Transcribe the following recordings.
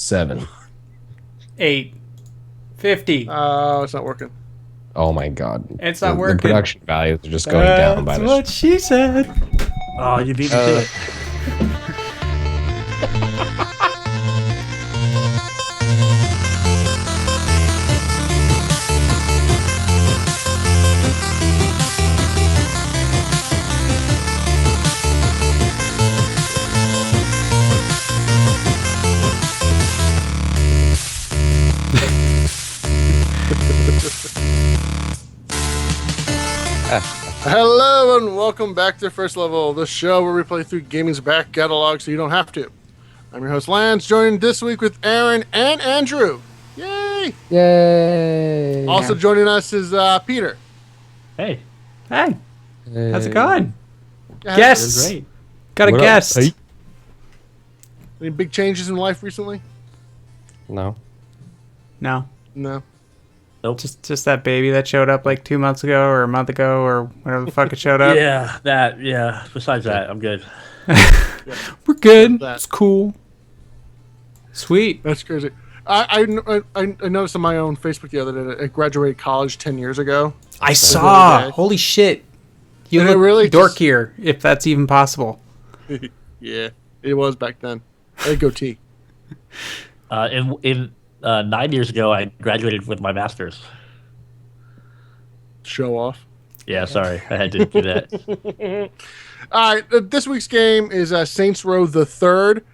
7. 8. 50. Oh, it's not working. Oh my god. It's not The working. production values are just going down by That's the what she said. Oh, you beat me to it. Hello and welcome back to First Level, the show where we play through gaming's back catalog so you don't have to. I'm your host Lance, joined this week with Aaron and Andrew. Yay! Yay! Also joining us is Peter. Hey, Hey, how's it going? Yeah, Guests. great. Got a What up? guest. Hey. Any big changes in life recently? No. No, No. just that baby that showed up like 2 months ago or a month ago or whatever the fuck it showed up. Yeah. Besides that, I'm good. We're good. That. It's cool. Sweet. That's crazy. I noticed on my own Facebook the other day that I graduated college 10 years ago. I saw. day. Holy shit. You And it look really just- dorkier, if that's even possible. Yeah, it was back then. I had a goatee. In 9 years ago, I graduated with my master's. Show off. Yeah, sorry, I had to do that. All right, this week's game is Saints Row the Third.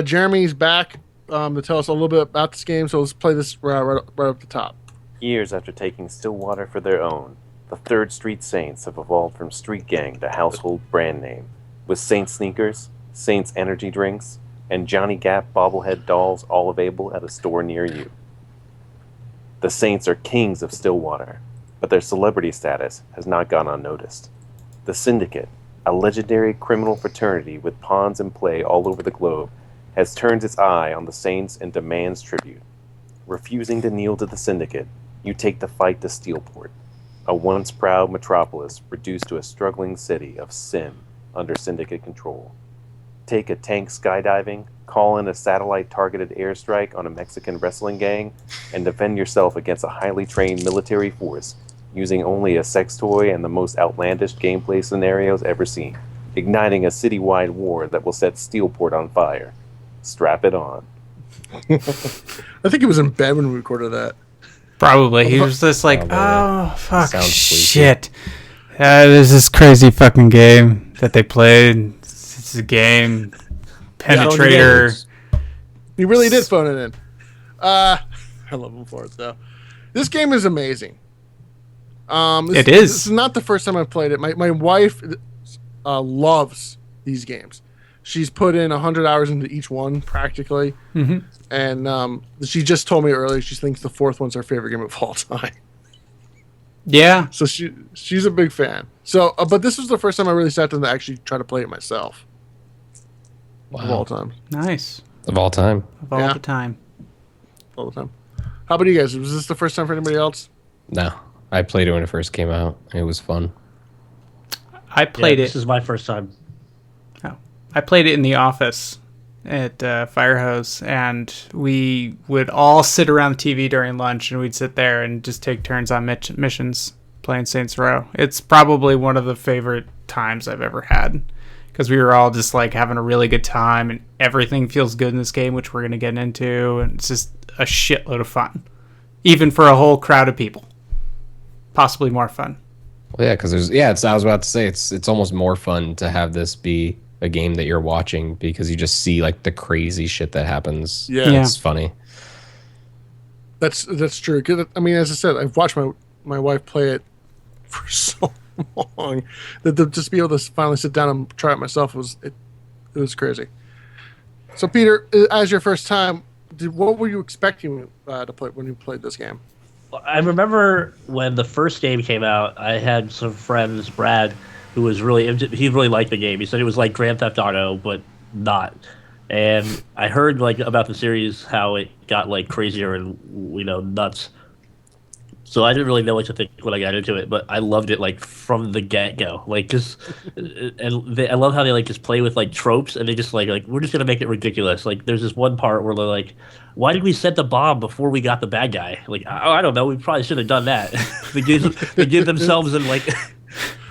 Jeremy's back to tell us a little bit about this game, so let's play this right up the top. Years after taking Stillwater for their own, the Third Street Saints have evolved from street gang to household brand name, with Saints sneakers, Saints energy drinks, and Johnny Gap bobblehead dolls all available at a store near you. The Saints are kings of Stillwater, but their celebrity status has not gone unnoticed. The Syndicate, a legendary criminal fraternity with pawns in play all over the globe, has turned its eye on the Saints and demands tribute. Refusing to kneel to the Syndicate, you take the fight to Steelport, a once proud metropolis reduced to a struggling city of sin under Syndicate control. Take a tank skydiving, call in a satellite-targeted airstrike on a Mexican wrestling gang, and defend yourself against a highly trained military force using only a sex toy and the most outlandish gameplay scenarios ever seen, igniting a citywide war that will set Steelport on fire. Strap it on. I think he was in bed when we recorded that. Probably. He was just like, Probably. oh, fuck, Sounds sleepy. shit. There's this crazy fucking game that they played. It's a game. Penetrator. He really did phone it in. I love him for it, though. This game is amazing. It is. This is not the first time I've played it. My wife loves these games. She's put in 100 hours into each one, practically. Mm-hmm. And she just told me earlier she thinks the fourth one's her favorite game of all time. Yeah. So she's a big fan. So, but this was the first time I really sat down to actually try to play it myself. Of all time. Nice. Of all time. Of all Yeah. the time. All the time. How about you guys? Was this the first time for anybody else? No. I played it when it first came out. It was fun. I played This it. is my first time. I played it in the office at Firehose, and we would all sit around the TV during lunch, and we'd sit there and just take turns on missions playing Saints Row. It's probably one of the favorite times I've ever had, because we were all just like having a really good time, and everything feels good in this game, which we're going to get into, and it's just a shitload of fun, even for a whole crowd of people. Possibly more fun. Well, yeah, because I was about to say it's almost more fun to have this be a game that you're watching because you just see like the crazy shit that happens. Yeah. Yeah. It's funny. That's true. 'Cause, I mean, as I said, I've watched my wife play it for so long that to just be able to finally sit down and try it myself it was crazy. So, Peter, as your first time, what were you expecting to play when you played this game? I remember when the first game came out, I had some friends, Brad, who was he really liked the game. He said it was like Grand Theft Auto, but not. And I heard like about the series, how it got like crazier and nuts. So I didn't really know what to think when I got into it, but I loved it like from the get go. Like just, I love how they like just play with like tropes, and they just like we're just gonna make it ridiculous. Like there's this one part where they're like, "Why did we set the bomb before we got the bad guy?" Like I don't know. We probably should have done that. They give themselves in like.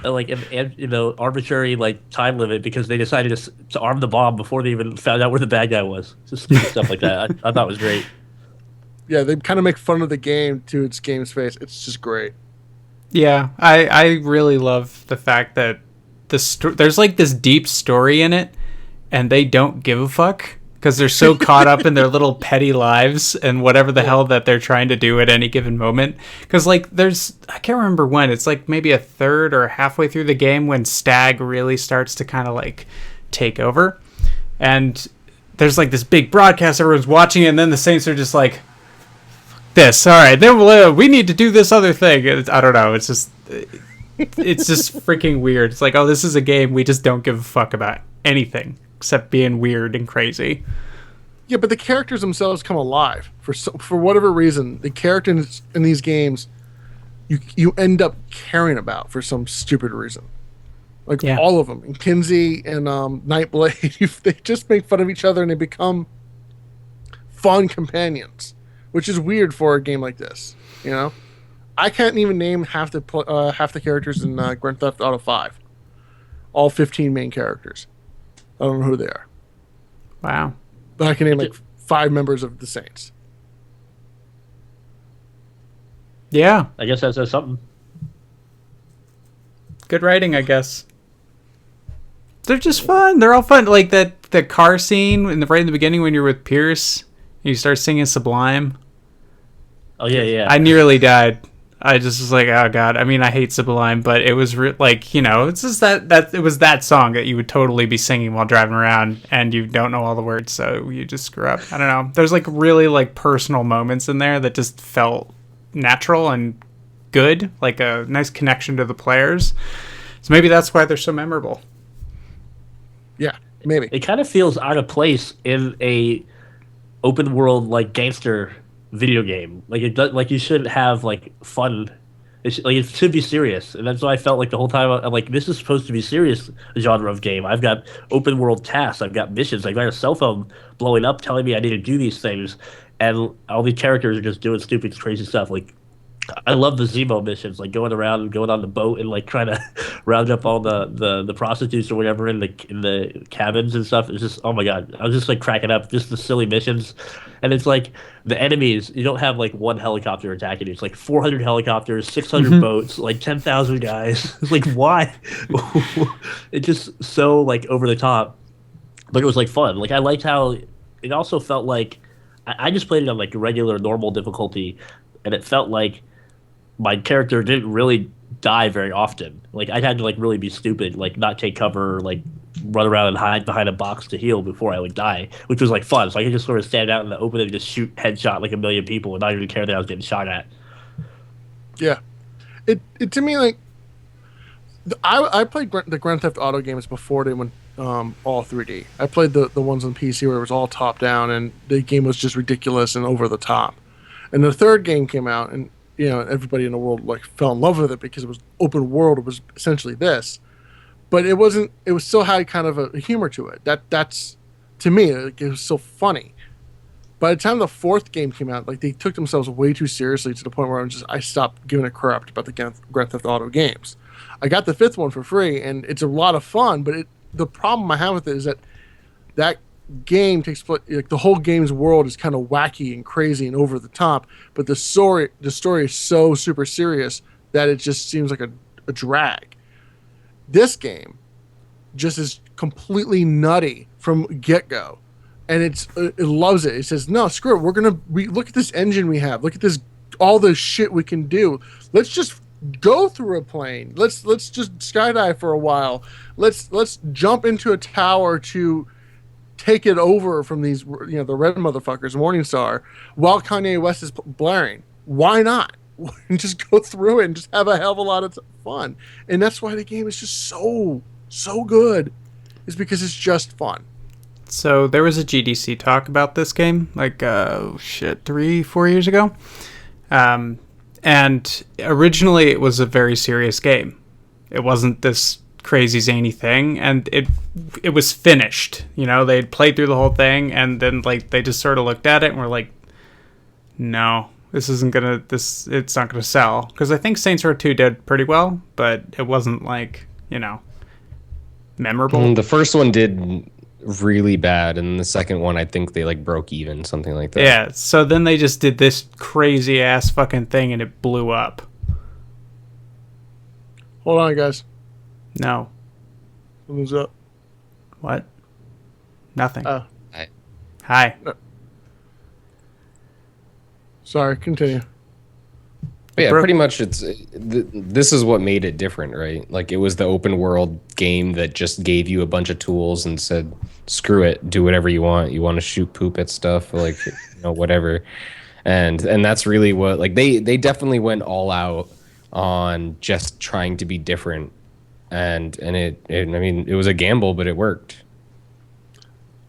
Like an arbitrary like time limit because they decided to arm the bomb before they even found out where the bad guy was. Just stupid stuff like that. I thought it was great. Yeah, they kind of make fun of the game to its game space. It's just great. Yeah, I really love the fact that there's like this deep story in it, and they don't give a fuck because they're so caught up in their little petty lives and whatever the hell that they're trying to do at any given moment. Because like I can't remember when, it's like maybe a third or halfway through the game when Stag really starts to kind of like take over, and there's like this big broadcast, everyone's watching it, and then the Saints are just like, this, all right, then we need to do this other thing. I don't know, it's just freaking weird. It's like, oh, this is a game we just don't give a fuck about anything except being weird and crazy. Yeah, but the characters themselves come alive for whatever reason. The characters in these games, you end up caring about for some stupid reason. Like all of them, and Kinsey and Nightblade, they just make fun of each other and they become fun companions, which is weird for a game like this. You know, I can't even name half the characters in Grand Theft Auto 5. All 15 main characters. I don't know who they are. Wow. But I can name like 5 members of the Saints. Yeah. I guess that says something. Good writing, I guess. They're just fun. They're all fun. Like the car scene right in the beginning when you're with Pierce, and you start singing Sublime. Oh yeah. I nearly died. I just was like, oh god. I mean, I hate Sublime, but it was like, it's just that it was that song that you would totally be singing while driving around, and you don't know all the words, so you just screw up. I don't know. There's like really like personal moments in there that just felt natural and good, like a nice connection to the players. So maybe that's why they're so memorable. Yeah, maybe. It kind of feels out of place in a open world like gangster video game. Like it does, like you should have like fun. It should be serious, and that's why I felt like the whole time. I'm like, this is supposed to be serious genre of game. I've got open world tasks. I've got missions. I've got a cell phone blowing up telling me I need to do these things, and all these characters are just doing stupid, crazy stuff. Like, I love the Zemo missions, like going around and going on the boat and like trying to round up all the prostitutes or whatever in the cabins and stuff. It's just, oh my god, I was just like cracking up, just the silly missions. And it's like the enemies, you don't have like one helicopter attacking you. It's like 400 helicopters, 600 boats, like 10,000 guys. It's like, why? It's just so like over the top, but it was like fun. Like I liked how it also felt like I just played it on like regular normal difficulty, and it felt like my character didn't really die very often. Like I had to like really be stupid, like not take cover, like run around and hide behind a box to heal before I would die, which was like fun. So I could just sort of stand out in the open and just shoot headshot like a million people and not even care that I was getting shot at. Yeah, it to me like I played the Grand Theft Auto games before they went all 3D. I played the ones on PC where it was all top down and the game was just ridiculous and over the top. And the third game came out, and everybody in the world like fell in love with it because it was open world. It was essentially this, but it wasn't. It was still had kind of a humor to it. That's to me, it was so funny. By the time the fourth game came out, like they took themselves way too seriously to the point where I stopped giving a crap about the Grand Theft Auto games. I got the fifth one for free, and it's a lot of fun. But the problem I have with it is that game takes place, like the whole game's world is kind of wacky and crazy and over the top, but the story is so super serious that it just seems like a drag. This game just is completely nutty from get-go, and it loves it. It says, no, screw it, we look at this engine we have, look at this, all the shit we can do, let's just go through a plane, let's just skydive for a while, let's jump into a tower to take it over from these, the red motherfuckers, Morningstar, while Kanye West is blaring. Why not? Just go through it and just have a hell of a lot of fun. And that's why the game is just so good. Is because it's just fun. So there was a GDC talk about this game, like 3-4 years ago, And originally it was a very serious game. It wasn't this crazy zany thing, and it was finished. You know, they'd played through the whole thing, and then like they just sort of looked at it and were like, no, it's not gonna sell. Because I think Saints Row 2 did pretty well, but it wasn't like, you know, memorable. The first one did really bad, and the second one I think they like broke even, something like that. Yeah, so then they just did this crazy ass fucking thing and it blew up. Hold on, guys. No. Something's up. What? Nothing. Oh. Hi. Sorry, continue. But yeah, pretty much this is what made it different, right? Like it was the open world game that just gave you a bunch of tools and said, screw it, do whatever you want. You want to shoot poop at stuff, like whatever. And that's really what, like, they definitely went all out on just trying to be different. And it I mean, it was a gamble, but it worked.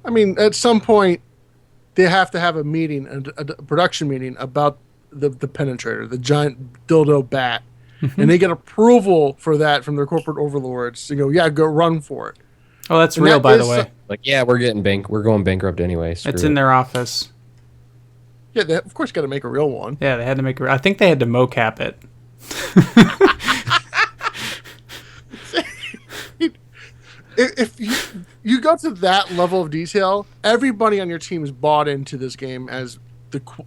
I mean, at some point, they have to have a meeting, a production meeting about the penetrator, the giant dildo bat, and they get approval for that from their corporate overlords to go, yeah, go run for it. Oh, that's real, by the way. Like, yeah, we're going bankrupt anyway. It's in their office. Yeah, they, of course, got to make a real one. Yeah, they had to make. I think they had to mocap it. If you go to that level of detail, everybody on your team is bought into this game as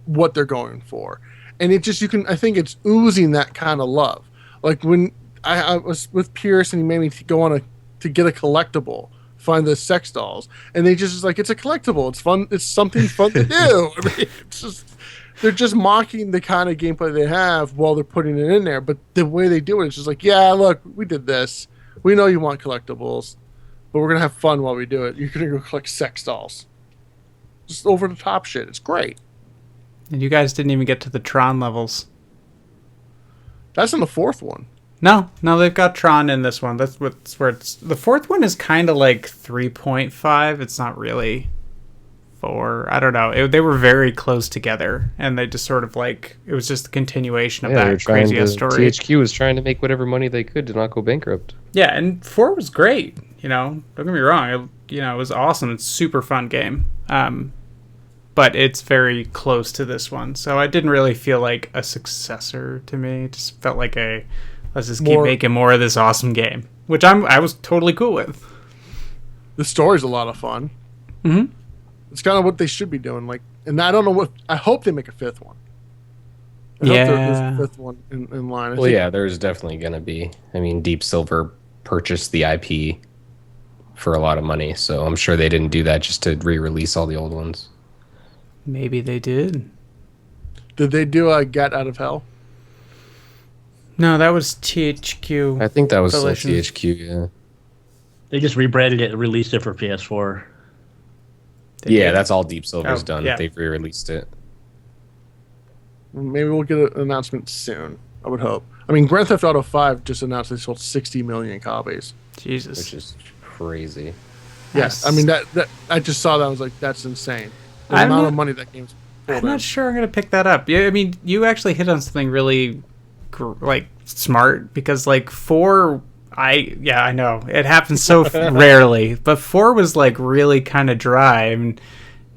what they're going for, and it just I think it's oozing that kind of love. Like when I was with Pierce and he made me go on to get a collectible, find the sex dolls, and they just like, it's a collectible, it's fun, it's something fun to do. I mean, it's just, they're just mocking the kind of gameplay they have while they're putting it in there, but the way they do it is just like, yeah, look, we did this, we know you want collectibles, but we're gonna have fun while we do it. You're gonna go collect sex dolls, just over the top shit. It's great. And you guys didn't even get to the Tron levels. That's in the fourth one. No, they've got Tron in this one. That's where it's. The fourth one is kind of like 3.5. It's not really 4. I don't know. They were very close together, and they just sort of like, it was just a continuation of that crazy ass story. THQ was trying to make whatever money they could to not go bankrupt. Yeah, and 4 was great. You know, don't get me wrong. It was awesome. It's a super fun game. But it's very close to this one, so it didn't really feel like a successor to me. It just felt like let's just keep making more of this awesome game, which I was totally cool with. The story's a lot of fun. Mm-hmm. It's kind of what they should be doing. Like, and I don't know what. I hope they make a fifth one. I hope there's a fifth one in line. Well, yeah, there's definitely gonna be. I mean, Deep Silver purchased the IP for a lot of money, so I'm sure they didn't do that just to re-release all the old ones. Maybe they did. Did they do a Get Out of Hell? No, that was THQ. I think that was still Volition. THQ, yeah. They just rebranded it and released it for PS4. Yeah, that's all Deep Silver's done. yeah. They've re-released it. Maybe we'll get an announcement soon. I would hope. I mean, Grand Theft Auto 5 just announced they sold 60 million copies. Jesus. Which is crazy. Yes, I mean that I just saw that. I was like, that's insane. The amount of money that game's pulled I'm in. not sure I'm gonna pick that up. Yeah, I mean, you actually hit on something really, smart, because like 4, I know it happens so rarely, but 4 was like really kind of dry. I mean,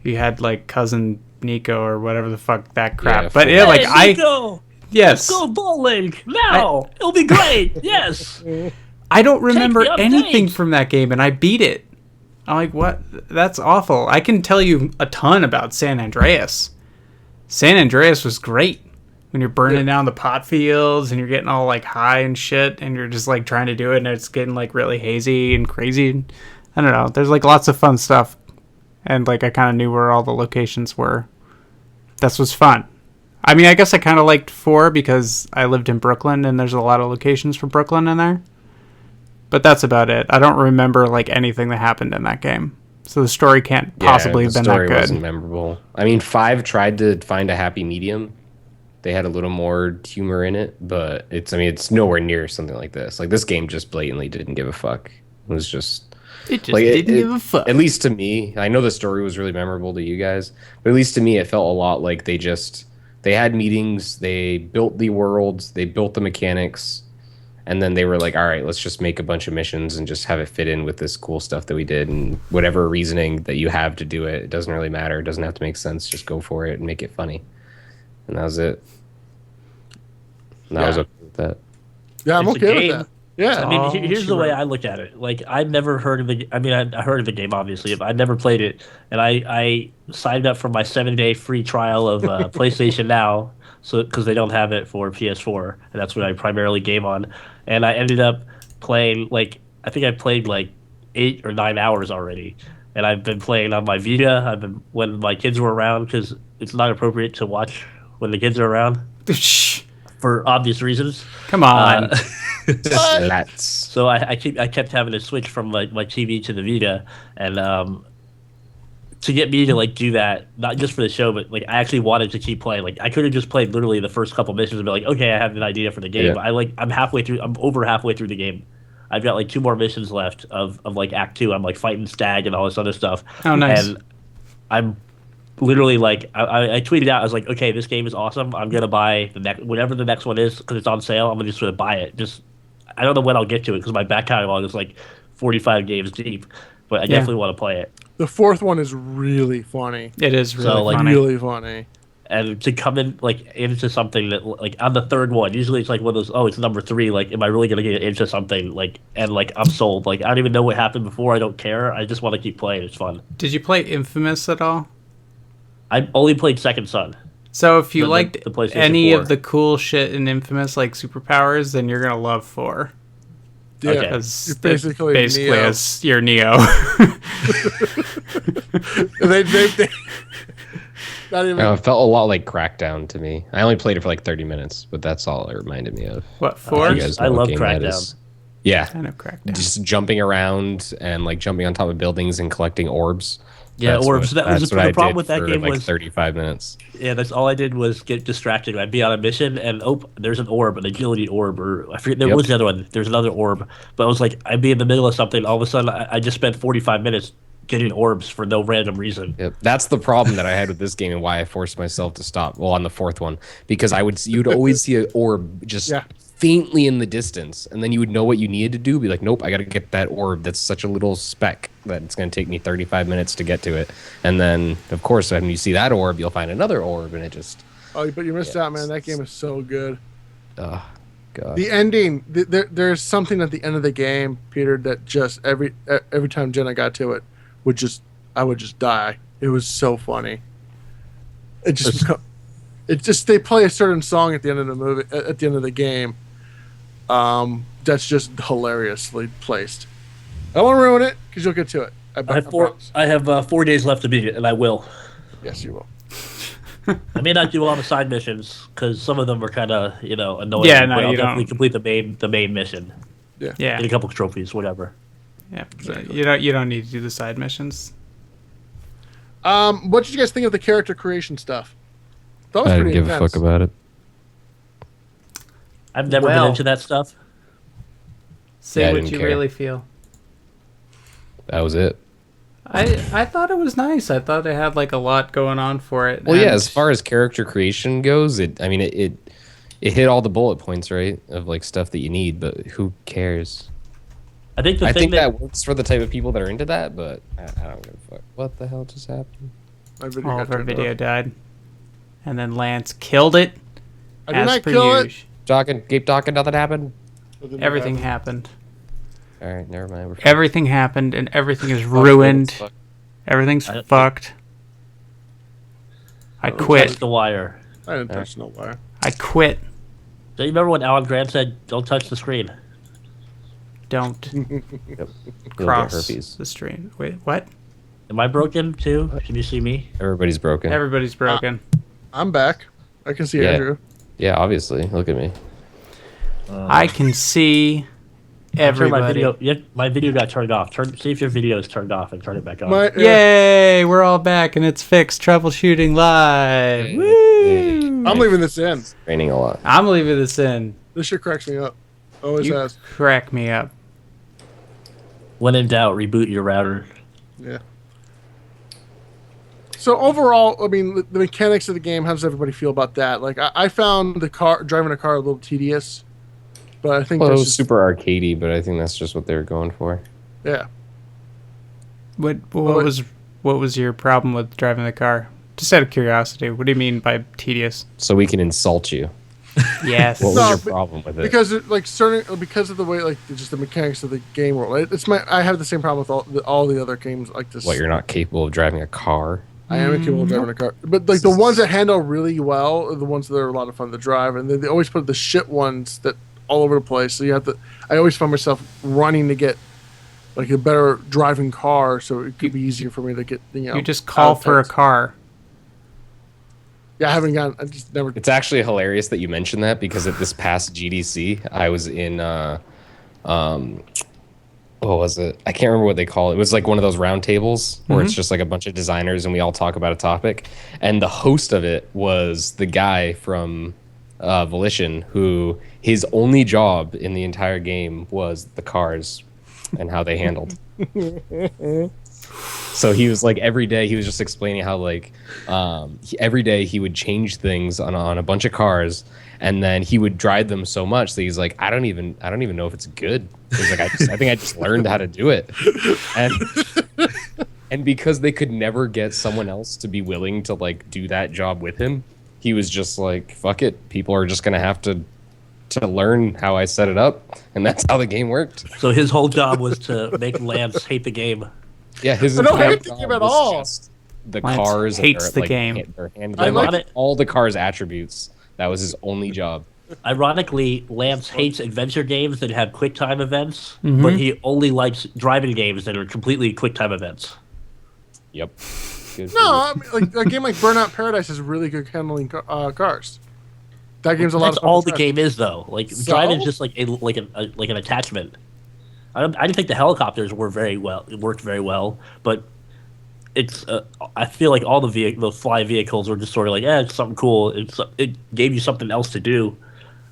you had like Cousin Nico or whatever the fuck that crap. Yeah, but hey, yeah, like Nico, yes, let's go bowling now. It'll be great. Yes. I don't remember the update. anything from that game, and I beat it. I'm like, what? That's awful. I can tell you a ton about San Andreas. San Andreas was great when you're burning down the pot fields and you're getting all like high and shit, and you're just like trying to do it, and it's getting like really hazy and crazy. I don't know. There's like lots of fun stuff, and like I kind of knew where all the locations were. This was fun. I mean, I guess I kind of liked 4 because I lived in Brooklyn, and there's a lot of locations for Brooklyn in there. But that's about it. I don't remember like anything that happened in that game, so the story can't possibly have been that good. The story wasn't memorable. I mean, 5 tried to find a happy medium. They had a little more humor in it, but it's nowhere near something like this. Like, this game just blatantly didn't give a fuck. It was just It just like, didn't give a fuck. At least to me, I know the story was really memorable to you guys, but at least to me, it felt a lot like they just They had meetings, they built the worlds, they built the mechanics, and then they were like, all right, let's just make a bunch of missions and just have it fit in with this cool stuff that we did. And whatever reasoning that you have to do it, it doesn't really matter. It doesn't have to make sense. Just go for it and make it funny. And that was it. And I was okay with that. Yeah, I'm It's a okay with game. that. Yeah. I mean, Oh, here's the way I look at it. Like, I've never heard of the. I mean, I heard of the game, obviously, but I never played it. And I signed up for my 7-day free trial of PlayStation Now, so because they don't have it for PS4, and that's what I primarily game on. And I ended up playing I think I played 8 or 9 hours already, and I've been playing on my Vita. I've been when my kids were around because it's not appropriate to watch when the kids are around Shh. for obvious reasons. Come on. Let's. So I kept having to switch from my TV to the Vita, and to get me to do that, not just for the show, but I actually wanted to keep playing. I could have just played literally the first couple missions and be like, okay, I have an idea for the game. Yeah. But I'm over halfway through the game. I've got 2 more missions left of Act 2. I'm fighting Stag and all this other stuff. Oh, nice. And I'm literally I tweeted out, I was like, okay, this game is awesome. I'm gonna buy the next whatever the next one is because it's on sale. I'm just gonna buy it. Just I don't know when I'll get to it because my back catalog is 45 games deep, but I definitely want to play it. The 4th one is really funny. It is really So, funny. Really funny. And to come in into something that on the 3rd one, usually it's one of those, oh, it's number 3. Am I really gonna get into something and I'm sold. I don't even know what happened before. I don't care. I just want to keep playing. It's fun. Did you play Infamous at all? I only played Second Son. So if you The liked PlayStation any 4. of the cool shit in Infamous, like superpowers, then you're gonna love 4. Yeah. Okay. Because You're basically basically Neo. as your Neo. they not even. It felt a lot like Crackdown to me. I only played it for 30 minutes, but that's all it reminded me of. What, 4? You guys know I what love game that Crackdown. is. Yeah. I know Crackdown. Just jumping around and jumping on top of buildings and collecting orbs. Yeah, That's orbs. what- That was that's the what I problem did with that for, game was 35 minutes. Yeah, that's all I did was get distracted. I'd be on a mission and there's an orb, an agility orb, or I forget there Yep. was the other one. There's another orb, but I was I'd be in the middle of something. All of a sudden, I just spent 45 minutes getting orbs for no random reason. Yep. That's the problem that I had with this game and why I forced myself to stop. Well, on the 4th one, because you'd always see an orb just Yeah. faintly in the distance, and then you would know what you needed to do. Be like, nope, I got to get that orb. That's such a little speck that it's going to take me 35 minutes to get to it. And then, of course, when you see that orb, you'll find another orb, and it just, Oh, but you missed out, man. That game is so good. oh god. The ending. There's something at the end of the game, Peter, that just every time Jenna got to it, I would just die. It was so funny. They play a certain song at the end of the movie, at the end of the game. That's just hilariously placed. I don't want to ruin it because you'll get to it. I have 4 days left to beat it, and I will. Yes, you will. I may not do all the side missions because some of them are kind of annoying. Yeah, no, but I'll you definitely don't. complete the main mission. Yeah. Get a couple trophies, whatever. Yeah. You don't need to do the side missions. What did you guys think of the character creation stuff? That was I didn't pretty give a intense. fuck about it. I've never been into that stuff. Say Yeah, I what didn't you care. really feel. That was it. I thought it was nice. I thought it had a lot going on for it. Well, yeah, and- as far as character creation goes, it hit all the bullet points, right? Of stuff that you need, but who cares? I think I think that works for the type of people that are into that, but I don't give a fuck. What the hell just happened? My video all got of our turned video off. died, and then Lance killed it. I did as not per kill it. usual. Keep talking, nothing happened. Everything happened. All right, never mind. We're Everything happened, and everything is fucked. ruined. Fuck. Everything's I don't- fucked. I Touch quit. the wire. I didn't touch no wire. I quit. Do you remember when Alan Grant said, "Don't touch the screen"? Don't You'll get cross herpes. the stream. Wait, what? Am I broken too? Can you see me? Everybody's broken. Everybody's broken. I'm back. I can see Yeah. Andrew. Yeah, obviously. Look at me. I can see Turn everybody. my video. Yeah, my video got turned off. See if your video is turned off and turn it back on. Yay! We're all back and it's fixed. Troubleshooting live. Woo! I'm leaving this in. Raining a lot. I'm leaving this in. This shit cracks me up. Always You has. crack me up. When in doubt, reboot your router. Yeah. So overall, I mean, the mechanics of the game. How does everybody feel about that? Like, I found driving a car a little tedious, but I think Well, it that's was just, super arcadey, but I think that's just what they were going for. yeah. What was your problem with driving the car? Just out of curiosity, what do you mean by tedious? So we can insult you. Yes. What No, was your but- problem with it? Because because of the way just the mechanics of the game world. I have the same problem with all the other games like this. What, you're not capable of driving a car? I am incapable of driving a car, but like the ones that handle really well are the ones that are a lot of fun to drive, and they always put the shit ones that all over the place. So you have to. I always find myself running to get like a better driving car, so it could be easier for me to get. You just call for a car. Yeah, I haven't gotten. I just never. It's actually hilarious that you mentioned that because at this past GDC, I was in, what was it? I can't remember what they call it. It was like one of those round tables where it's just like a bunch of designers and we all talk about a topic. And the host of it was the guy from Volition, who his only job in the entire game was the cars and how they handled. So he was like every day he was just explaining how like every day he would change things on a bunch of cars, and then he would drive them so much that he's like I don't even know if it's good. He's like I think I just learned how to do it, and because they could never get someone else to be willing to like do that job with him, he was just like fuck it, people are just gonna have to learn how I set it up, and that's how the game worked. So his whole job was to make Lance hate the game. Yeah, his I don't entire hate the job game at was all. just the Lance cars and hates their, the like, game. their handling, I like like, it. all the cars' attributes. That was his only job. Ironically, Lance hates adventure games that have quick time events, but he only likes driving games that are completely quick time events. Yep. Good for No, you. I mean, like a game like Burnout Paradise is really good handling cars. That game's a lot That's of fun. all to the drive. game is, though. Like So? driving is just like an attachment. I didn't think the helicopters worked very well, but it's. I feel like all the fly vehicles were just sort of like, it's something cool. It gave you something else to do,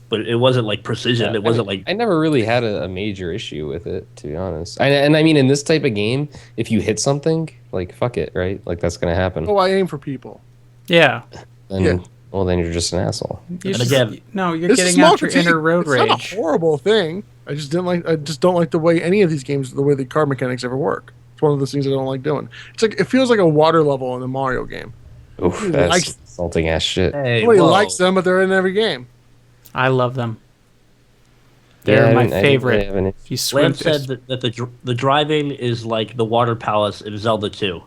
but it wasn't like precision. It wasn't like I never really had a major issue with it, to be honest. And I mean, in this type of game, if you hit something, like fuck it, right? Like that's gonna happen. Oh, I aim for people. Yeah. Then, yeah. Well, then you're just an asshole. You're And again, no, you're This is getting small out your critique. inner road It's not rage. a horrible thing. I just don't like the way any of these games, the way the car mechanics ever work. It's one of those things I don't like doing. It's like it feels like a water level in a Mario game. Oof, He that's likes- insulting ass shit. hey, Nobody whoa. likes them, but they're in every game. I love them. Yeah, They're I my didn't- I didn't favorite. really have an If you swim Lance said that the driving is like the water palace in Zelda 2.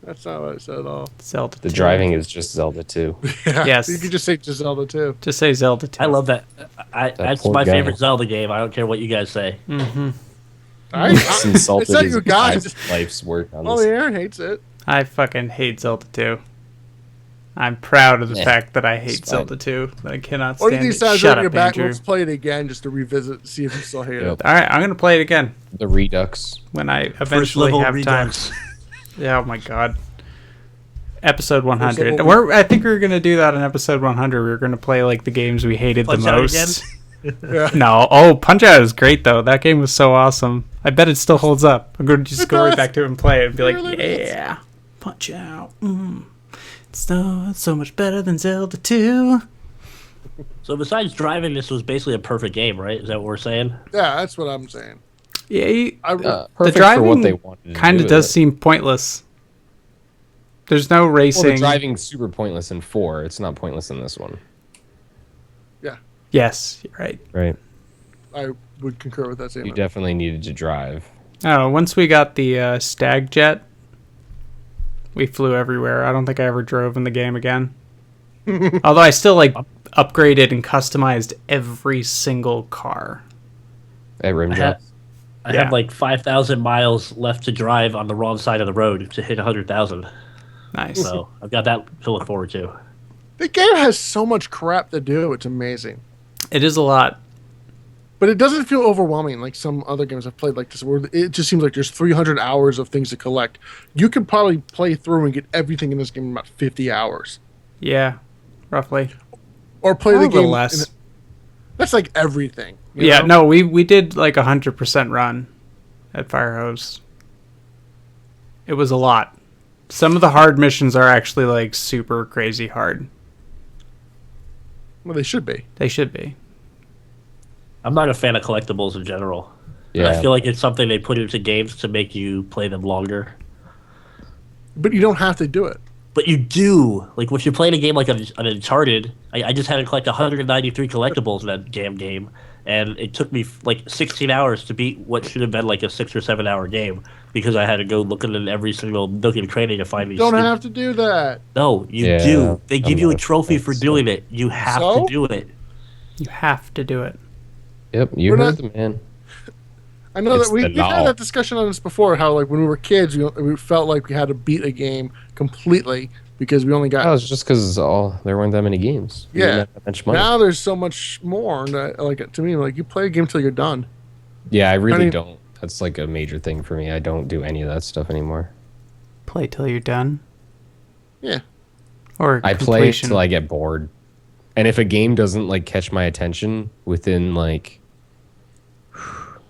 That's not what I said at all. Zelda The 2. driving is just Zelda 2. Yeah, Yes. you could just say Zelda too. Just say Zelda 2. I love that. That's poor my guy. favorite Zelda game. I don't care what you guys say. It's insulted It's not his you guys. life's work on Oh, this. Aaron hates it. I fucking hate Zelda 2. I'm proud of the Yeah, fact that I hate it's fine. Zelda 2. That I cannot One of stand these it. times, Shut when you're up, back, Andrew. let's play it again just to revisit, see if you still hate Yep. it. All right, I'm gonna play it again The Redux. when I First eventually level have time. Redux. Yeah, oh my god. Episode 100. level- I think we were gonna do that in episode 100. We were gonna play like the games we hated Punch the Out most. Yeah. No, oh, Punch Out is great though. That game was so awesome. I bet it still holds up. I'm going to just It go right does. back to it and play it and be like, really does. yeah, Punch Out. It's so much better than Zelda 2. So besides driving, this was basically a perfect game, right? Is that what we're saying? Yeah, that's what I'm saying. Yeah, I, Perfect driving for what they wanted to kind do of with does it. seem pointless. There's no Well, racing. the driving's super pointless in 4. It's not pointless in this one. yeah, Yes, you're right. Right. I would concur with that You statement. definitely needed to drive. I don't know. Once we got the Stag Jet, we flew everywhere. I don't think I ever drove in the game again. Although I still like upgraded and customized every single car. At rim I job. have Yeah. like 5,000 miles left to drive on the wrong side of the road to hit 100,000. Nice. So I've got that to look forward to. The game has so much crap to do. It's amazing. It is a lot. But it doesn't feel overwhelming like some other games I've played like this, where it just seems like there's 300 hours of things to collect. You could probably play through and get everything in this game in about 50 hours. Yeah, roughly. Or play A the little game. less. That's like everything. you Yeah, know? no, we did like 100% run at Firehose. It was a lot. Some of the hard missions are actually like super crazy hard. Well, they should be. They should be. I'm not a fan of collectibles in general. Yeah. I feel like it's something they put into games to make you play them longer. But you don't have to do it. But you do. Like, if you're playing a game like an Uncharted, I just had to collect 193 collectibles in that damn game, and it took me like 16 hours to beat what should have been like a 6 or 7 hour game because I had to go looking in every single nook and cranny to find these. Don't have to do that. No, you Yeah, do. They give I'm you a not trophy a for fan, doing so- it. You have So? to do it. You have to do it. Yep, you We're heard not- the man. I know It's that we've the had law. that discussion on this before. How like when we were kids, we felt like we had to beat a game completely because we only got. That was just because there weren't that many games. We Yeah. didn't have that much money. Now there's so much more. And like to me, like you play a game till you're done. Yeah, I really mean- don't. That's like a major thing for me. I don't do any of that stuff anymore. Play till you're done. Yeah. Or I play completion. till I get bored. And if a game doesn't like catch my attention within like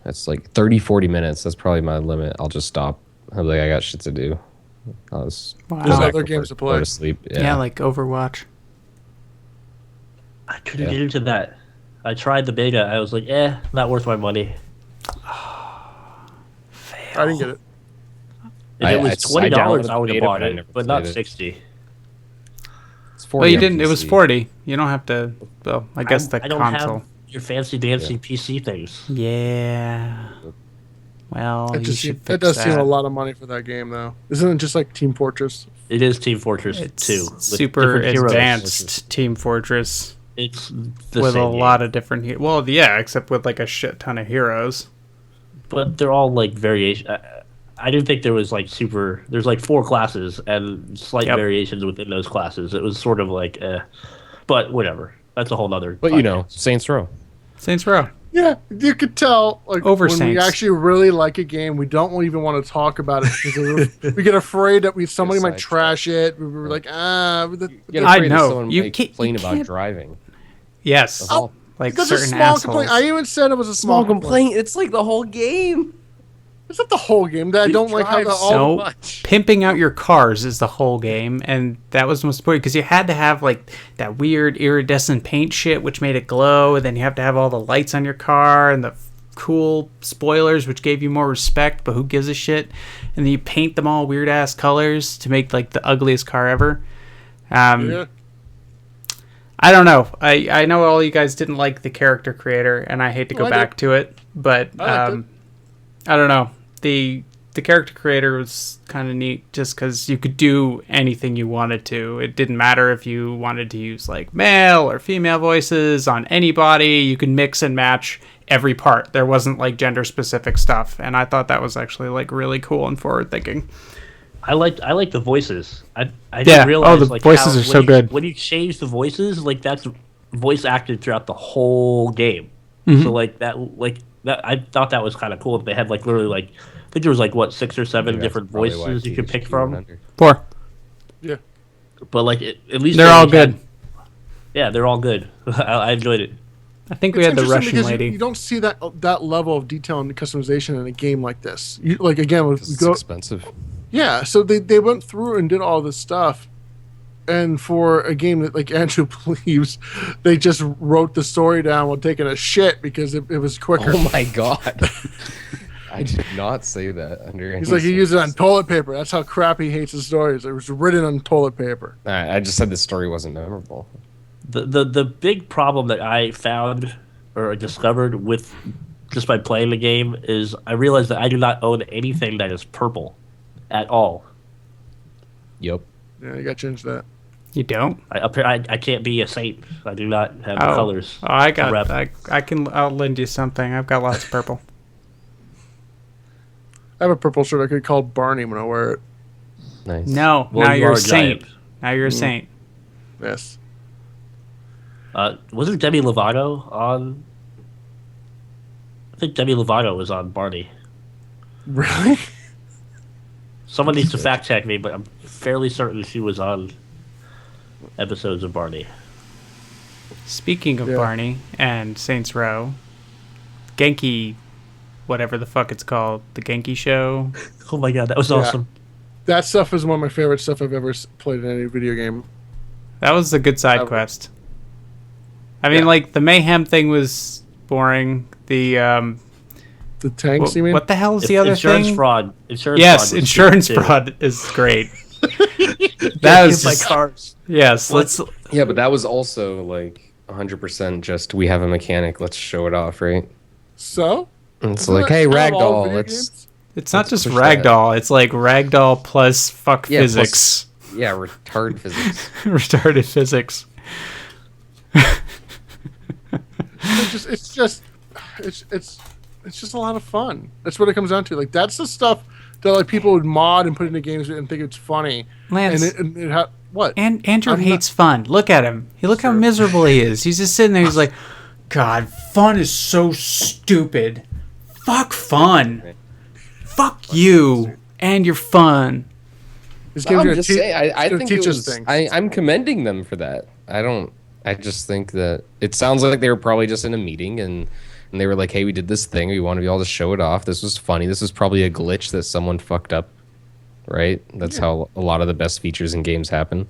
that's like 30-40 minutes, that's probably my limit. I'll just stop. I'm like I got shit to do. I'll just Wow. go There's back other to games work, to play. Go to sleep. Yeah, like Overwatch. I couldn't Yeah. get into that. I tried the beta. I was like, not worth my money. I didn't get it. If I- it was I $20, downloaded I would the have beta, bought but I it, never but not played it. 60. It's 40 Well, you on didn't. It was PC. 40. You don't have to. Well, I guess the I don't console. have your fancy dancy PC things. Yeah. Well, That you just should that fix does that. seem a lot of money for that game, though. Isn't it just like Team Fortress? It is Team Fortress It's 2. with super different heroes. advanced Team Fortress It's the with same a game. lot of different. Well, yeah, except with like a shit ton of heroes. But they're all like variation. I didn't think there was like super. There's like 4 classes and slight Yep. variations within those classes. It was sort of like, but whatever. That's a whole nother. But you know, Saints Row. Saints Row. Yeah, you could tell. Like Over when Saints. we actually really like a game, we don't even want to talk about it because we get afraid that somebody might Sidetracked. trash it. We're like, You get I afraid that know. someone You might can't- you complain about can't- driving. Yes. Oh, Like that's a certain small assholes. complaint. I even said it was a small complaint. It's like the whole game. It's not the whole game that I don't like how drive the so all. much. Pimping out your cars is the whole game, and that was the most important because you had to have like that weird iridescent paint shit which made it glow, and then you have to have all the lights on your car and the cool spoilers which gave you more respect, but who gives a shit? And then you paint them all weird ass colors to make like the ugliest car ever. Yeah. I don't know. I know all you guys didn't like the character creator, and I hate to go I back to it, but I liked I don't know. The character creator was kind of neat just because you could do anything you wanted to. It didn't matter if you wanted to use like male or female voices on anybody. You could mix and match every part. There wasn't like gender specific stuff, and I thought that was actually like really cool and forward thinking. I like the voices. I Yeah. didn't realize Oh, the like voices how, are so when you- good. When you change the voices, like that's voice acted throughout the whole game. Mm-hmm. So like that I thought that was kind of cool. That they had like literally like I think there was like what 6 or 7 different voices you could pick from. 4. Yeah. But like at least They're they all had- good. Yeah, they're all good. I enjoyed it. I think we It's had the interesting Russian because lady. You don't see that level of detail and customization in a game like this. You, like again, we It's go, expensive. yeah. So they went through and did all this stuff, and for a game that like Andrew believes, they just wrote the story down while taking a shit because it was quicker. Oh my god. I did not say that under He's any like he used it on circumstance. toilet paper. That's how crap he hates his stories. It was written on toilet paper. I just said the story wasn't memorable. The big problem that I found or discovered with just by playing the game is I realized that I do not own anything that is purple at all. Yep. Yeah, you got to change that. You don't? I can't be a saint. I do not have the colors. Oh, I to got. rep. I'll lend you something. I've got lots of purple. I have a purple shirt I could call Barney when I wear it. Nice. No, Well, now you you're are a a saint. giant. Now you're a saint. Yes. Wasn't Demi Lovato on? I think Demi Lovato was on Barney. Really? Someone needs to fact check me, but I'm fairly certain she was on episodes of Barney. Speaking of Yeah. Barney and Saints Row, Genki, whatever the fuck it's called, the Genki show. Oh my god, that was Yeah. awesome. That stuff is one of my favorite stuff I've ever played in any video game. That was a good side quest. I mean, like, the mayhem thing was boring. The tanks, you mean? what the hell is the other insurance thing? fraud. Insurance Yes, fraud was insurance stupid, too. fraud is great. That was By just, cars. yes. Let's. Yeah, but that was also like 100% just we have a mechanic. Let's show it off, right? So? And it's Isn't like, that hey, how all ragdoll, video let's games? It's not just push that. ragdoll. It's like ragdoll plus fuck Yeah, plus- physics, yeah, retard physics. retarded physics. It's just a lot of fun. That's what it comes down to. Like, that's the stuff that like people would mod and put into games and think it's funny. Lance, What? and Andrew I'm not- hates fun. Look at him. Look how miserable he is. He's just sitting there. He's like, God, fun is so stupid. Fuck fun. Fuck you and your fun. This game's I'm gonna just te- saying, it's I gonna think teach it us was, things. I'm commending them for that. I just think that it sounds like they were probably just in a meeting and they were like, hey, we did this thing. We want to be able to show it off. This was funny. This was probably a glitch that someone fucked up, right? That's how a lot of the best features in games happen.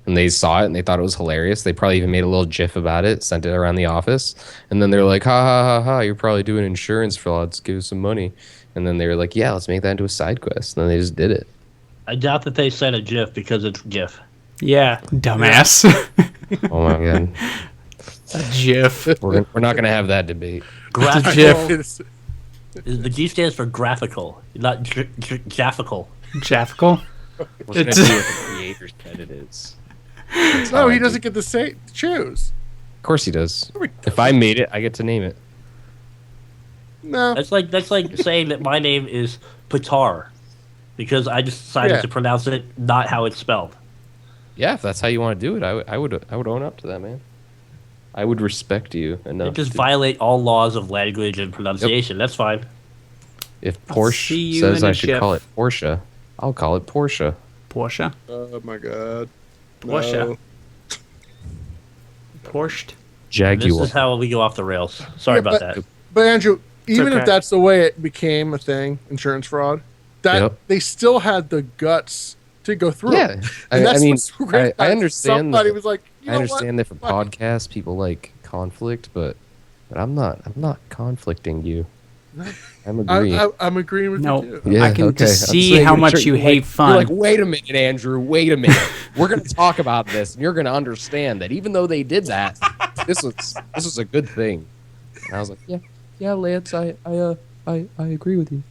And they saw it and they thought it was hilarious. They probably even made a little GIF about it, sent it around the office. And then they're like, ha, ha, ha, ha, you're probably doing insurance frauds. Give us some money. And then they were like, yeah, let's make that into a side quest. And then they just did it. I doubt that they sent a GIF because it's GIF. Yeah, dumbass. Oh, my God. A GIF. We're not going to have that debate. Graphical. GIF. It's- The G stands for graphical, not jaffical. Jaffical. We're going to It's- do what the creator said it is. That's no, how he I doesn't do. get to say choose. Of course he does. If I made it, I get to name it. No. That's like saying that my name is Patar, because I just decided Yeah. to pronounce it not how it's spelled. Yeah, if that's how you want to do it, I would own up to that, man. I would respect you enough. It just to- violate all laws of language and pronunciation. That's fine. if see Porsche you says in I a should GIF. call it Porsche, I'll call it Porsche. Porsche. Oh my god. Porsche. No. Porsche. This Jaguar. is how we go off the rails. Sorry Yeah, about but- that. But Andrew, even okay. if that's the way it became a thing, insurance fraud, that Yep. they still had the guts to go through. Yeah, it. I And that's mean, what's so great I about it. understand Somebody that. was like, you I know understand that for Fuck. podcasts, people like conflict, but I'm not conflicting you. I'm agreeing. I'm agreeing with No, you too. Yeah, I can okay. just I'm see saying how you're much sure- you you're hate like- fun. You're like, wait a minute, Andrew. Wait a minute. We're going to talk about this, and you're going to understand that even though they did that, this was a good thing. And I was like, yeah, Lance, I agree with you.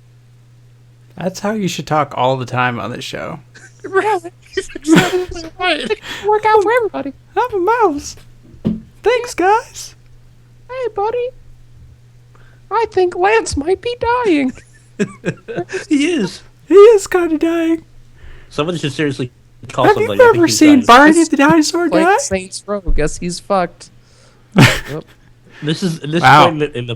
That's how you should talk all the time on this show. He's exactly right. Work out for everybody. I'm a mouse. Thanks, guys. Hey, buddy. I think Lance might be dying. He is. He is kind of dying. Somebody should seriously call Have you somebody. I think ever he's seen dying. Barney the dinosaur Like die? Saints Row. Guess he's fucked. This is Wow. point in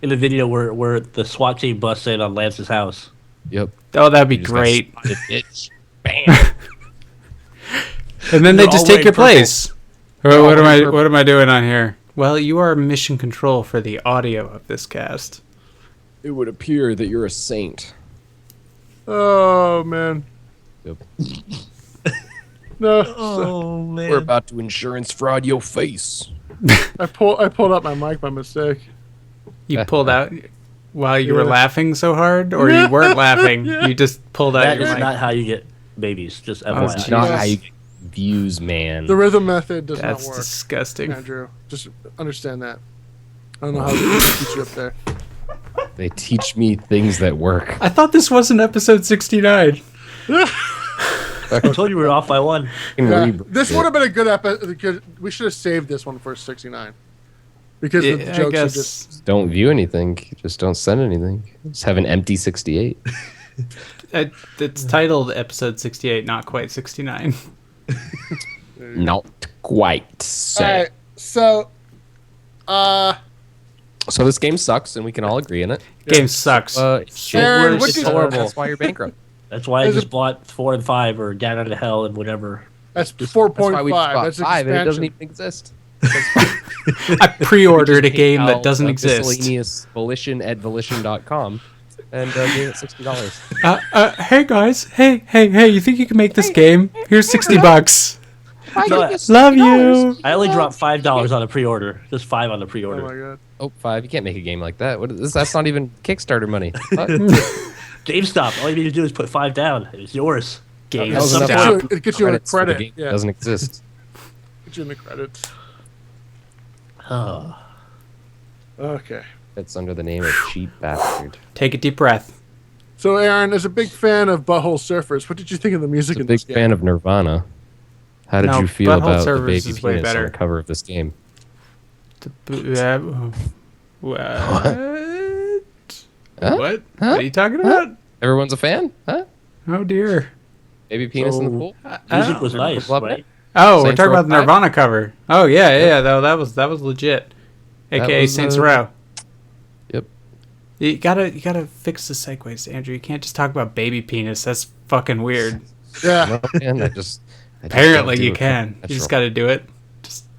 the video where the SWAT team busts in on Lance's house. Yep. Oh, that'd be You just got great. spotted, bitch. Bam. And then they They're just all take your wearing purple. place. What am I doing on here? Well, you are mission control for the audio of this cast. It would appear that you're a saint. Oh man. Yep. No. Oh man. We're about to insurance fraud your face. I pulled up my mic by mistake. You pulled out while you were Yeah. laughing so hard, or you weren't laughing. You just pulled out That your is mic. not how you get babies. Just Oh, FYI. It's not Jesus. how you get views, man. The rhythm method does That's not work. disgusting. Andrew, just understand that. I don't know how to teach you up there. They teach me things that work. I thought this wasn't episode 69. I told you we were off by one. Yeah, this would have been a good episode. We should have saved this one for 69. Because the I jokes are guess just. Don't view anything. Just don't send anything. Just have an empty 68. it's titled episode 68, not quite 69. Not quite. So. Alright, so. So this game sucks, and we can all agree in it. Game sucks. It's shit. Aaron, It's what did- horrible. That's why you're bankrupt. That's why I Is just it- bought 4 and 5 or Down into Hell and whatever. That's That's why we 4.5. just bought That's 5, and it doesn't expansion. even exist. I pre-ordered a game that doesn't exist. Miscellaneous volition at volition.com. and gave it $60. Hey guys, hey, you think you can make this game? Here's $60. No, Love you. I only dropped $5 on a pre-order. Just 5 on the Oh pre-order. my god. Oh, 5. You can't make a game like that. What is this? That's not even Kickstarter money. What? GameStop. All you need to do is put 5 down. It's yours. Game That was enough stop. It gets you in a Credits for the credit. game Yeah, doesn't exist. gets you in the credits. Oh. Okay. It's under the name of Cheap Bastard. Take a deep breath. So, Aaron, as a big fan of Butthole Surfers, what did you think of the music I'm a in big this game? fan of Nirvana. How did No, you feel Butthole about the Surfers baby is way penis on better. the cover of this game? What? Huh? What are you talking about? Everyone's a fan? Huh? Oh dear. Baby penis in the pool? Music was nice, Love right? it. Oh, we're Saints talking Row about the 5? Nirvana cover. Oh yeah. Though that was legit. AKA was, Saints Row. Yep. You gotta fix the segues, Andrew. You can't just talk about baby penis. That's fucking weird. Yeah. Well, man, I just Apparently don't do you it. can. You just gotta do it.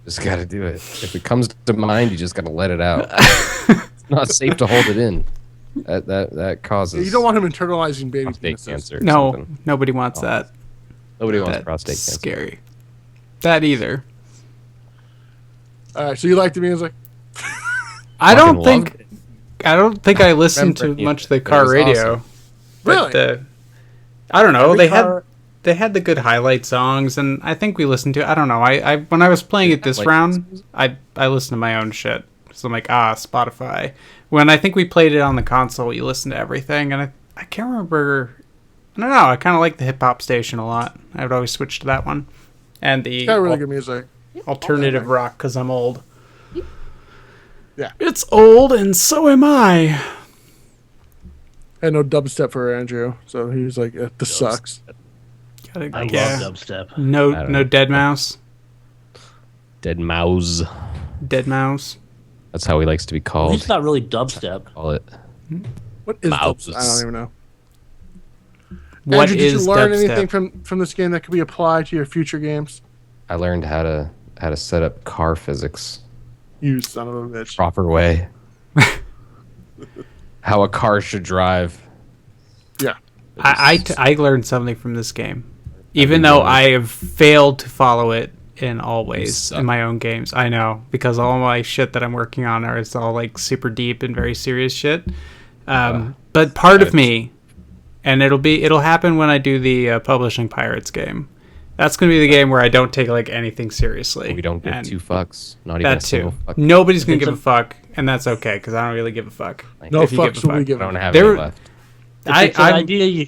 Just gotta do it. If it comes to mind, you just gotta let it out. It's not safe to hold it in. That causes You don't want him internalizing baby prostate penises. cancer. or No, something. nobody wants that. Nobody wants That's prostate cancer. scary. That either. All right, so you like the music? I don't Fucking think. I don't think I listened to Remember, much of the it car was radio. awesome. But, Really? I don't know. Every car- They had the good highlight songs, and I think we listened to. I don't know. I when I was playing it this Like- round, I listened to my own shit. So I'm like, Spotify. When I think we played it on the console, you listen to everything, and I can't remember. I don't know. I kind of like the hip hop station a lot. I would always switch to that one, and the It's got really good music. alternative rock because I'm old. Yeah. It's old, and so am I. And no dubstep for Andrew, so he was like, "This sucks." Gotta, I yeah. love dubstep. No, I don't no know. dead mouse. Dead mouse. Dead mouse. That's how he likes to be called. It's not really dubstep. Call it. What is Mouse. dubstep? I don't even know. What Andrew, did is you learn dubstep? anything from this game that could be applied to your future games? I learned how to set up car physics You son of a bitch. proper way. How a car should drive. Yeah. I learned something from this game, even though I have failed to follow it in all ways suck. in my own games. I know, because all my shit that I'm working on is all like super deep and very serious shit. But part of me, and it'll happen when I do the Publishing Pirates game. That's gonna be the game where I don't take like anything seriously. We don't give And two fucks. Not even a that single too. fuck. Nobody's gonna It's give a- a fuck, and that's okay because I don't really give a fuck. No If you give fucks a will be fuck. I given. don't have There- any left. If it's an I'm- idea you,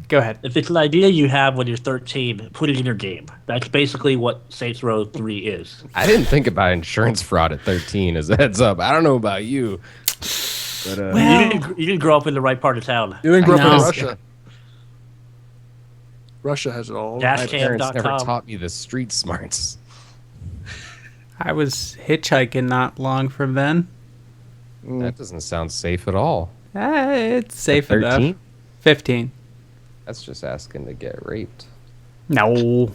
Go ahead. if it's an idea you have when you're 13, put it in your game. That's basically what Saints Row 3 is. I didn't think about insurance fraud at 13 as a heads up. I don't know about you. But You didn't grow up in the right part of town. You didn't grow up in know. Russia. Russia has it all. Dash my cam. parents never Cam.com. taught me the street smarts. I was hitchhiking not long from then. That doesn't sound safe at all. It's safe enough. 13? 15. That's just asking to get raped. No,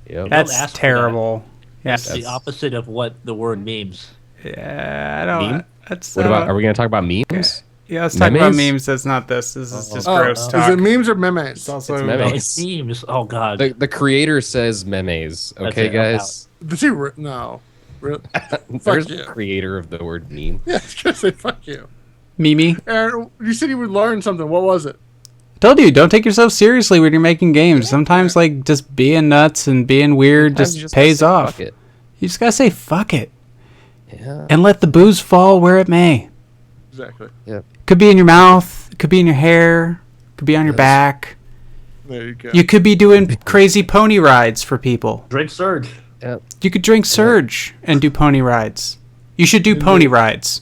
Yep. that's ask for terrible. Yes. It's the opposite of what the word means. Yeah, I don't. Meme? That's What about? Are we going to talk about memes? Yeah, let's talk about memes? memes. That's not this. This is just Oh, gross is talk. it memes or memes? It's also It's No, memes. it's memes. Oh God. The creator says memes. That's Okay, it, I'm guys. Does he? No. Really? There's you. the creator of the word meme. Yeah, I was gonna say fuck you. Mimi. Aaron, you said you would learn something. What was it? Told you, don't take yourself seriously when you're making games. Sometimes, like, just being nuts and being weird Sometimes you just gotta pays say, off. "Fuck it." You just gotta say fuck it Yeah. and let the booze fall where it may. Exactly. Could be in your mouth. Could be in your hair. Could be on your Yes. back. There you go. You could be doing crazy pony rides for people. Drink Surge. Yeah. You could drink Surge and do pony rides. You should do pony rides.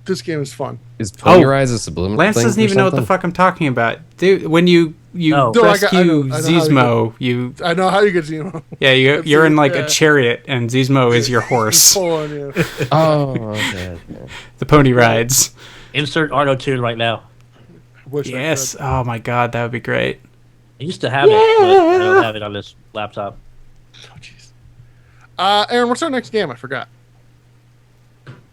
This game is fun. Is Pony Oh, Rise a subliminal Lance thing doesn't or even know what the something? fuck I'm talking about. Dude, when you No. No, I rescue know how you Zizmo, you I know how you get Zemo. you're in like Yeah. a chariot and Zizmo is your horse. Pull on you. Oh, okay. The pony rides. Insert Arno tune right now. Wish I Yes. Oh my god, that would be great. I used to have it, but I don't have it on this laptop. could. Oh, jeez. Aaron, what's our next game? I forgot.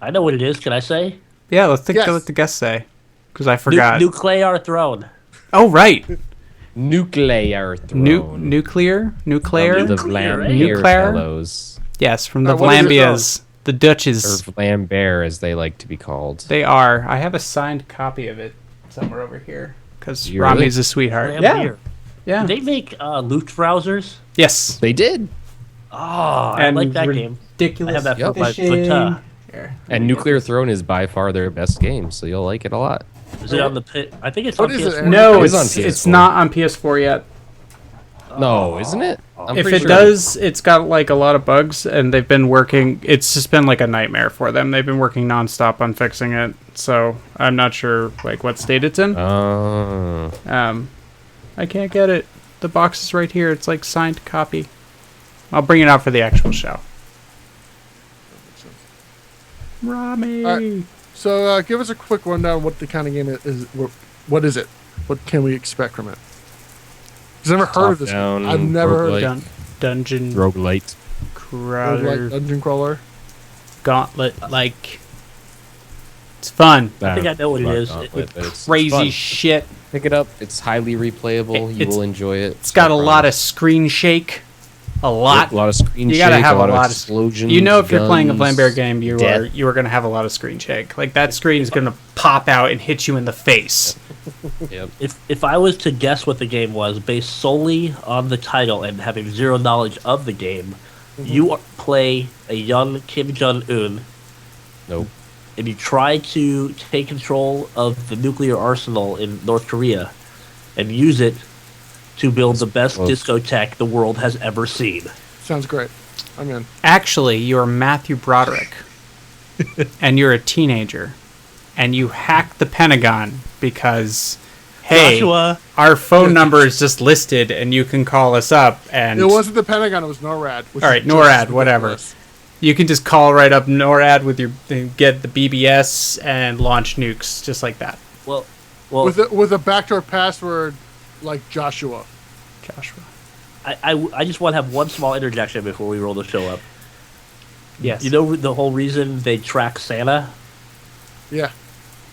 I know what it is. Can I say? Yeah, let's think Yes. what the guests say. Because I forgot. Nuclear throne. Oh, right. Nuclear throne. Nuclear? From the Vlambeer Nuclear? fellows. Yes, from the What is it Vlambias. The Or Dutches. Vlambeer, as they like to be called. They are. I have a signed copy of it somewhere over here. Because You really? Rami's a sweetheart. Vlambeer. Yeah. Did they make Luftbrausers? Yes. They did. Oh, I And like that game. ridiculous I have that Yep. for my fishing. Vita. Here. And Nuclear Throne is by far their best game, so you'll like it a lot. Is it on the pit? I think it's What on is it, PS4. Aaron? No, It is on it's PS4. not on PS4 yet. No, isn't it? I'm If pretty it sure does, it's got like a lot of bugs, and they've been working. It's just been like a nightmare for them. They've been working nonstop on fixing it. So I'm not sure like what state it's in. Oh. I can't get it. The box is right here. It's like signed copy. I'll bring it out for the actual show. Rami. All right. So give us a quick rundown of what the kind of game it is. What is it? What can we expect from it? 'Cause I've never heard of this. Top-down, I've never heard of roguelike. it. Dungeon Roguelite. crawler Like dungeon crawler. gauntlet like. It's fun. I think I know what it is. Crazy fun. shit. Pick it up. It's highly replayable. You It's- will enjoy it. It's got a lot of screen shake. A lot. A lot of screen You shake. gotta have a lot of of explosions. You know, if you're playing a guns, Vlambeer game, you death. are going to have a lot of screen shake. Like that screen is going to pop out and hit you in the face. Yep. If I was to guess what the game was based solely on the title and having zero knowledge of the game, you play a young Kim Jong Un Nope. and you try to take control of the nuclear arsenal in North Korea and use it to build the best close. discotheque the world has ever seen. Sounds great. I'm in. Actually, you're Matthew Broderick, and you're a teenager, and you hack the Pentagon because, hey, Joshua, our phone number is just listed, and you can call us up, and It wasn't the Pentagon. It was NORAD. Which All right, is just NORAD, whatever. ridiculous. you can just call right up NORAD with your get the BBS and launch nukes just like that. well, With a backdoor password like Joshua. Joshua. I just want to have one small interjection before we roll the show up. Yes. You know the whole reason they track Santa Yeah.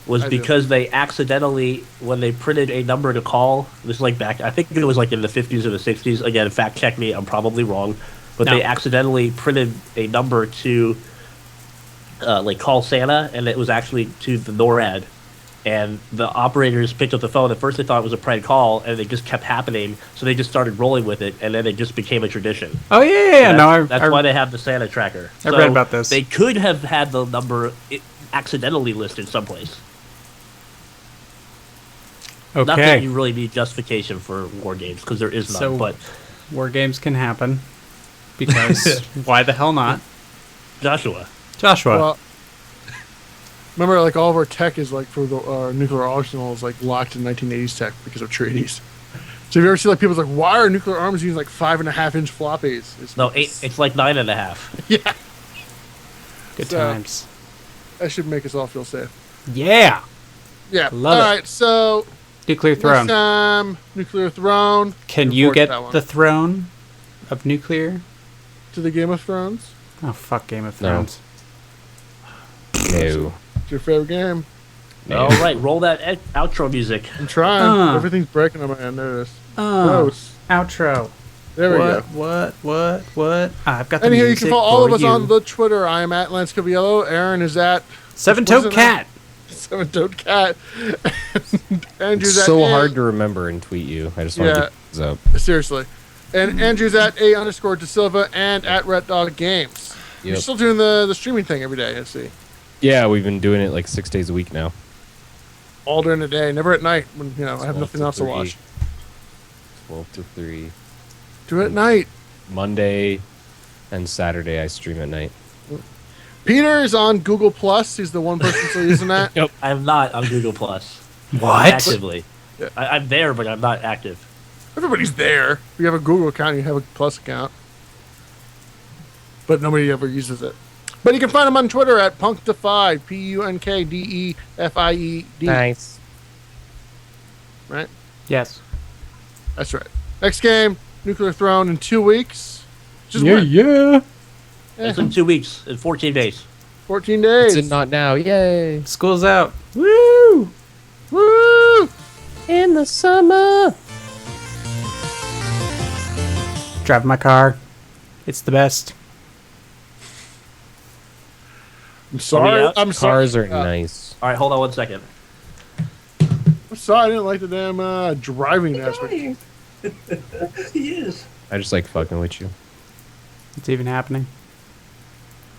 was I do. because they accidentally, when they printed a number to call, this is like back, I think it was like in the 50s or the 60s. Again, fact check me, I'm probably wrong, but No. they accidentally printed a number to like call Santa, and it was actually to the NORAD. And the operators picked up the phone. At first, they thought it was a prank call, and it just kept happening. So they just started rolling with it, and then it just became a tradition. Oh yeah. No, That's why they have the Santa tracker. I read about this. They could have had the number accidentally listed someplace. Not that okay. you really need justification for war games, because there is none. So- But War games can happen because why the hell not? Joshua, Joshua. Well, remember, like all of our tech is like for our nuclear arsenal is like locked in 1980s tech because of treaties. So have you ever seen like people's like, why are nuclear arms using like 5.5-inch floppies? It's, no, it's like 9.5. Yeah, Good so- times. that should make us all feel safe. Yeah. Yeah. Love All it. right. So Nuclear next throne. time, nuclear throne. Can Look you forward to get that one. the throne of nuclear? to the Game of Thrones? Oh fuck, Game of No. Thrones. No. It's your favorite game. No. All right, roll that outro music. I'm trying. Uh. Everything's breaking on my end. There it is. Oh, Gross. outro. There we go. What? Ah, I've got the And here you music can follow all of for us you. on the Twitter. I am at Lance Cavillo. Aaron is at Seven what is Toed it now? Cat. Seven Toed Cat. And Andrew's It's at so A- hard to remember and tweet you. I just want Yeah. to get this up. Seriously. And Andrew's at _De Silva and at Red Dog Games. You're Yep. still doing the streaming thing every day, I see. Yeah, we've been doing it like 6 days a week now. All during the day, never at night when I have 12 nothing to else to 3. watch. 12 to 3. Do it at night. Monday and Saturday I stream at night. Peter is on Google Plus. He's the one person still using that. I'm not on Google Plus What? actively. Yeah. I'm there, but I'm not active. Everybody's there. If you have a Google account, you have a Plus account. But nobody ever uses it. But you can find him on Twitter at Punkdefied. PUNKDEFIED. Nice. Right? Yes. That's right. Next game, Nuclear Throne in 2 weeks. Just Yeah, win. yeah. Eh, It's in 2 weeks, in 14 days. 14 days. It's in not now. Yay! School's out. Woo! Woo! In the summer. Drive my car. It's the best. I'm sorry. out? I'm sorry. Cars are nice. All right, hold on 1 second. I'm sorry. I didn't like the damn driving aspect. He is. I just like fucking with you. It's even happening.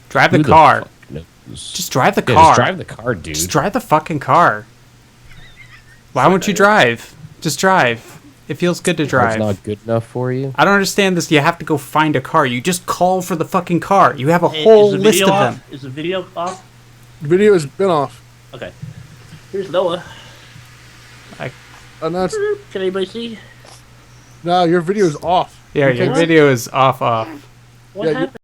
Drive the Who car. fuck knows? Just drive the Yeah, car. just drive the car, dude. Just drive the fucking car. Why won't you drive? Just drive. It feels good to It's drive. not good enough for you. I don't understand this. You have to go find a car. You just call for the fucking car. You have a Hey, whole is the list video of off? them. Is the video off? Video has been off. Okay. Here's Noah. And that's Can anybody see? no, your video is off. Yeah, You your can't- video is off. What Yeah, you- happened?